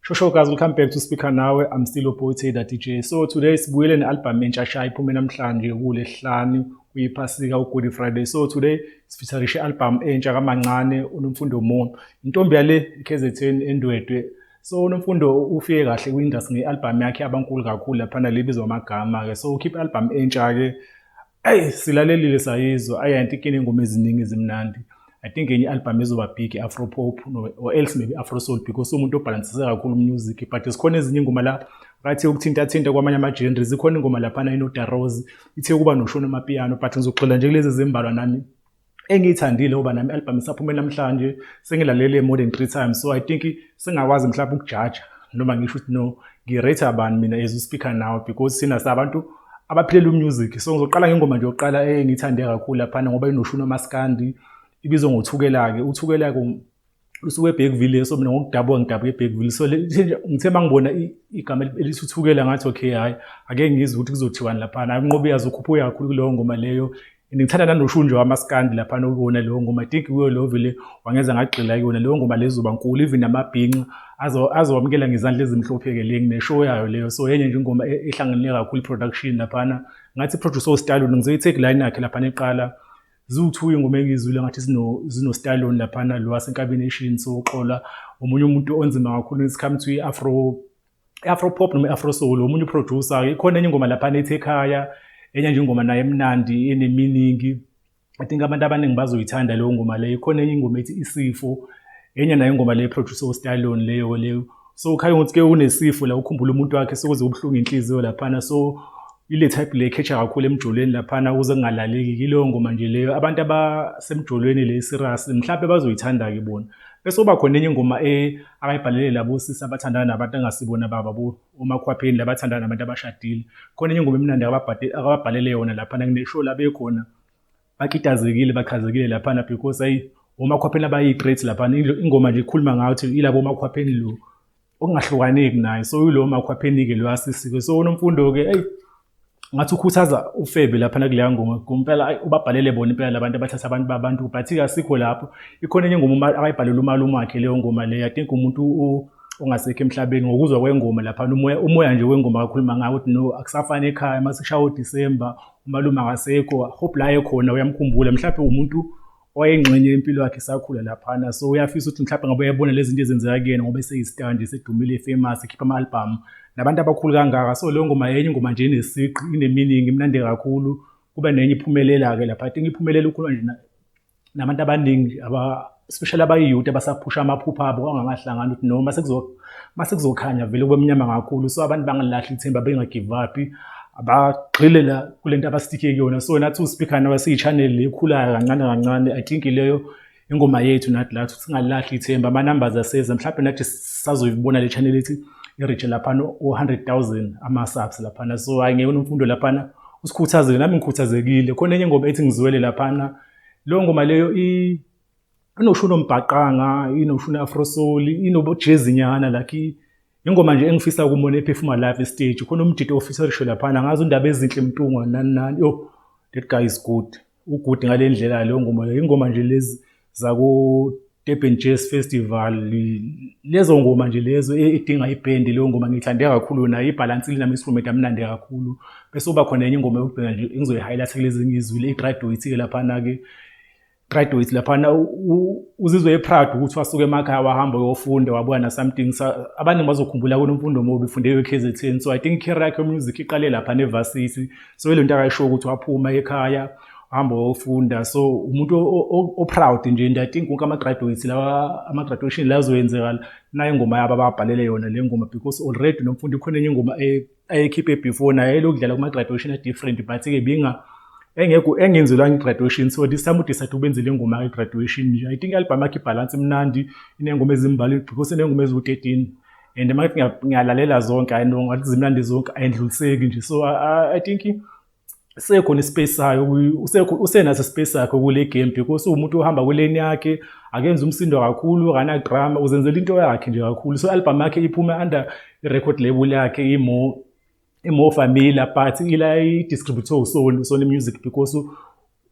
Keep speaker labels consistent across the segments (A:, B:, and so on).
A: Shosho guys, welcome back to Speaker Nawe. I'm still your boy Taylor DJ. So today sibuyele ne-album entsha shaya iphume namhlanje kuLesihlanu kuyiphasika uGood Friday. So today sifeaturisha i-album entsha kaMancane uNomfundo Mono. Intombi yale KZN Endwedwe. So uNomfundo ufike kahle ku-industry nge-album yakhe abankulu kakhulu laphana lebizwa amagama ke. So ukhipha i-album entsha ke. Silalelile sayizwa. I think inengoma eziningi ezimnandi. I think any album izoba big Afro pop or else maybe Afro soul because umuntu obalancise kakhulu music but sikhona ezinye ingoma la ngathi ukuthinta kwamanye ama genres ikhona ingoma laphana inoda Rose ithe kuba noshona amapiano but ngizoxola nje kulezi zembalwa nami engiyithandile ngoba nami album isaphume namhlanje sengilalele more than 3 times so I think singakwazi mhlawumbe ukujudge noma ngisho ukuthi no ngirate abantu mina as uSpeaker Nawe because sina sabantu abaphilela umusic so ngizoqala ngengoma nje yokuqala engiyithande kakhulu laphana ngoba inoshona amaskandi ibizwa ngothukela-ke uthukela-ke usuke eBergville so mina ngidabuka eBergville so ngithe mangibona igama elithi uthukela ngathi okay hayi ake ngizwe ukuthi kuzothiwani laphana anqobe yazi ukhuphuka kakhulu kuleyo ngoma leyo ngithanda nanoshunjo wamaskandi laphana ukubona leyo ngoma I think kuyo lo vele wangeza ngagxila kuyona leyo ngoma lezoba nkulu even namabhinqa azowamkela ngezandla ezimhlophe-ke le ngineshow yayo leyo so yenye nje ingoma ehlanganele kakhulu production laphana ngathi producer uStalon ngizoyi take line yakhe laphana eqala ziwu-2 ingoma engizwile ngathi zino Stallone laphana lo wasenkabination so uxola omunye umuntu onzima kakhulu it's come to Afro pop noma Afro soul omunye producer ikhona enye ingoma laphana ethi ekhaya enye nje ingoma naye emnandi eneminingi I think abantu abaningi bazoyithanda leyo ngoma leyo ikhona enye ingoma ethi isifo enye nayo ingoma leyo producer uStallone leyo so ukhaya ukuthi ke unesifo la ukhumbula umuntu wakhe sokuze ubhlungu inhliziyo laphana so ile type le catch kakhulu emjolweni laphana ukuze kungalaleki kileyo ngoma nje leyo abantu abasemjolweni le serious mhlawumbe bazoyithanda ke bona bese uba khona enye ingoma akayibhalele labo sisi abathandana nabantu angasibona babo umakhwapheni labathandana nabantu abashadile khona enye ingoma emnandi akababhalele yona laphana kuneshow labe khona bakitazekile bachazekile laphana because umakhwapheni abayi-great laphana ingoma nje ikhuluma ngathi ilabo umakhwapheni lo okungahlukaneki naye so yilo makhwapheni ke lo asisike so uNomfundo ke ngathi ukhuthaza uFebe laphana kuleya ngoma kumpela ubabhalele bona impela labantu abathatha abantu babantu but kasikho lapho ikhona enye ingoma akayibhalela umalume wakhe leyo ngoma leyo I think umuntu ongasekho emhlabeni ngokuzwa kwengoma laphana umoya nje wengoma kakhuluma ngayo ukuthi no akusafana ekhaya masishaya uDisemba umalume akasekho hope la ekhona uyamkhumbula mhlawumbe umuntu oyengxenye impilo yakhe sakhula laphana so uyafisa ukuthi mhlawumbe ngabe uyabona lezi zinto ezenzeka kuyena ngoba eseyistandi sedumile famous ekhipha ama-album nabantu abakhulu kangaka so leyo ngoma yenye ingoma nje inesiqi ineminingi imnandi kakhulu kuba nenye iphumelela-ke lapha I think iphumelela ukhuluma nje nabantu abaningi especially abayi-youth abasaphusha amaphupha abo angangahlangani ukuthi no mase kuzokhanya vele kube mnyama kakhulu so abantu bangalahli ithemba benga-give up abagxile la kulento abasitike kuyona so nathi uSpeaker Nawe siyi-channel le ekhulayo kancane kancane I think leyo ingoma yethu nathi la singalahli ithemba ama-numbers aseza mhlawumbe nathi sazoyibona le channel ethi i-reach laphana o-100,000 ama-subs laphana so hayi ngeke uNomfundo laphana usikhuthazile nami ngikhuthazekile khona enye ingoma ethi ngizwele laphana leyo ngoma leyo inoshuna ombhaqanga inoshuna Afro soul inobo-jazz nyana like ingoma nje engifisa ukumona ephefuma live stage khona umdidi officerisho laphana ngazi indaba ezinhle mntungwa nani yo that guy is good ngale ndlela leyo ngoma leyo ingoma nje lezi zaku Durban Jazz Festival lezo ngoma nje lezo edinga ibhendi leyo ngoma ngithande kakhulu nayo ibalance ile nama-instrument amnandi kakhulu bese uba khona enye ingoma yokubheka nje engizoyi-highlight kulezi ngizwile i-graduate-ke laphana-ke graduate laphana uzizwe e-proud ukuthi wasuke emakhaya wahamba uyofunda wabuya na something abaningi bazokhumbula kuNomfundo Mobe ufunde KZN so I think career yakhe music iqale lapha neVarsity so ile nto akayisho ukuthi waphuma ekhaya hamba wofunda so umuntu o-proud nje and I think wonke ama-graduates lawa ama-graduation la azoyenzeka nayo ingoma yabo ababhalele yona le ngoma because already Nomfundo ikhona enye ingoma ayekhiphe before naye lokudlala kuma-graduation a-different but-ke engenzilwanga i-graduation so this time udecide ubenzile ingoma i-graduation nje I think i-album yakhe ibhalansi imnandi inengoma ezimbalwa because inengoma eziwu-13 and mangathi ngiyalalela zonke I know ngathi zimnandi zonke ayindluliseki nje so I think sekhona ispace sayo usenaso space sakhe kule game because umuntu ohamba kuleni yakhe akenza umsindo kakhulu akana drama uzenzela into yakhe nje kakhulu so i-album yakhe iphume under i-record label yakhe imo familiar but ila i-distributor Sony Music because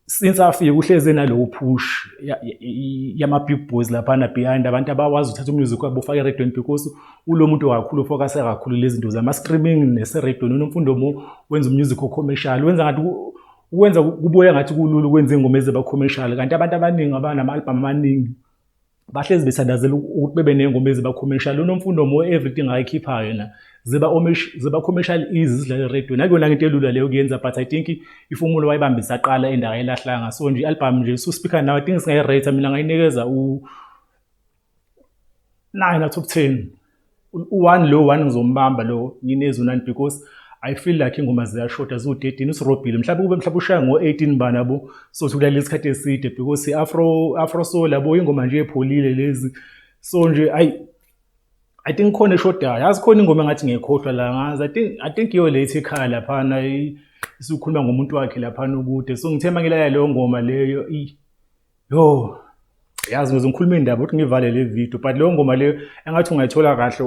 A: since afike uhleze nalowo push yama big boys laphana behind abantu abawazi uthatha umusic wabo ufake eradweni because ulo muntu kakhulu focus kakhulu lezi zinto zama streaming neseradweni unomfundo mo wenza umusic ocommercial wenza ngathi ukwenza kubuya ngathi kulula ukwenza ingoma ezeba commercial kanti abantu abaningi abanama album amaningi bahlezi bethandazela ukuthi bebe nengoma ezeba commercial unomfundo mo everything ayikhipha yena ziba commercial easy zidlala eradweni akuyona into elula leyo kuyenza but I think ifumulo wayibambisa aqala endawo elahlanga so nje album nje so speaker now I think singayi rate mina ngayinikeza u9 out of 10 u1 lo 1 ngizombamba lo ngineza u9 because I feel like ingoma ziyashota zu13 usirobhile mhlawumbe ushaya ngo18 bana bo so kulale isikhathi eside because afro soul labo ingoma nje epholile lezi so nje I think khona eshodayo yazi khona ingoma engathi ngekhohlwa la ngazi I think iyo lethi ekhaya laphana isukhuluma ngomuntu wakhe laphana ukude so ngithemba ngilaya leyo ngoma leyo yo yazi ngizokhuluma indaba ukuthi ngivale le video but leyo ngoma leyo engathi ungayithola kahle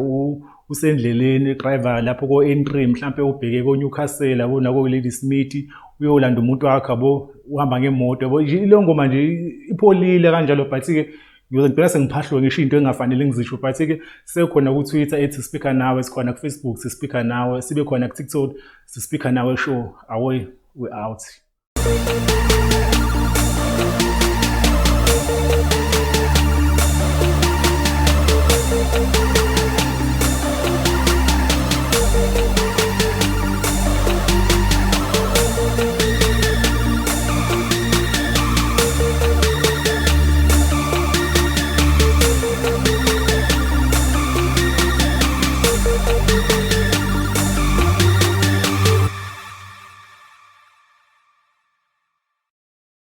A: usendleleni driver lapho ko N3 mhlambe ubheke ko Newcastle yabo nako Lady Smith uyolanda umuntu wakhe yabo uhamba ngemoto yabo leyo ngoma nje ipholile kanjalo but ke ngiyozibheka sengiphahlwe ngisho into engafanele ngizisho but ke sekhona ku Twitter ethi speaker nawe sikhona ku Facebook speaker nawe sibe khona ku TikTok speaker nawe show away we out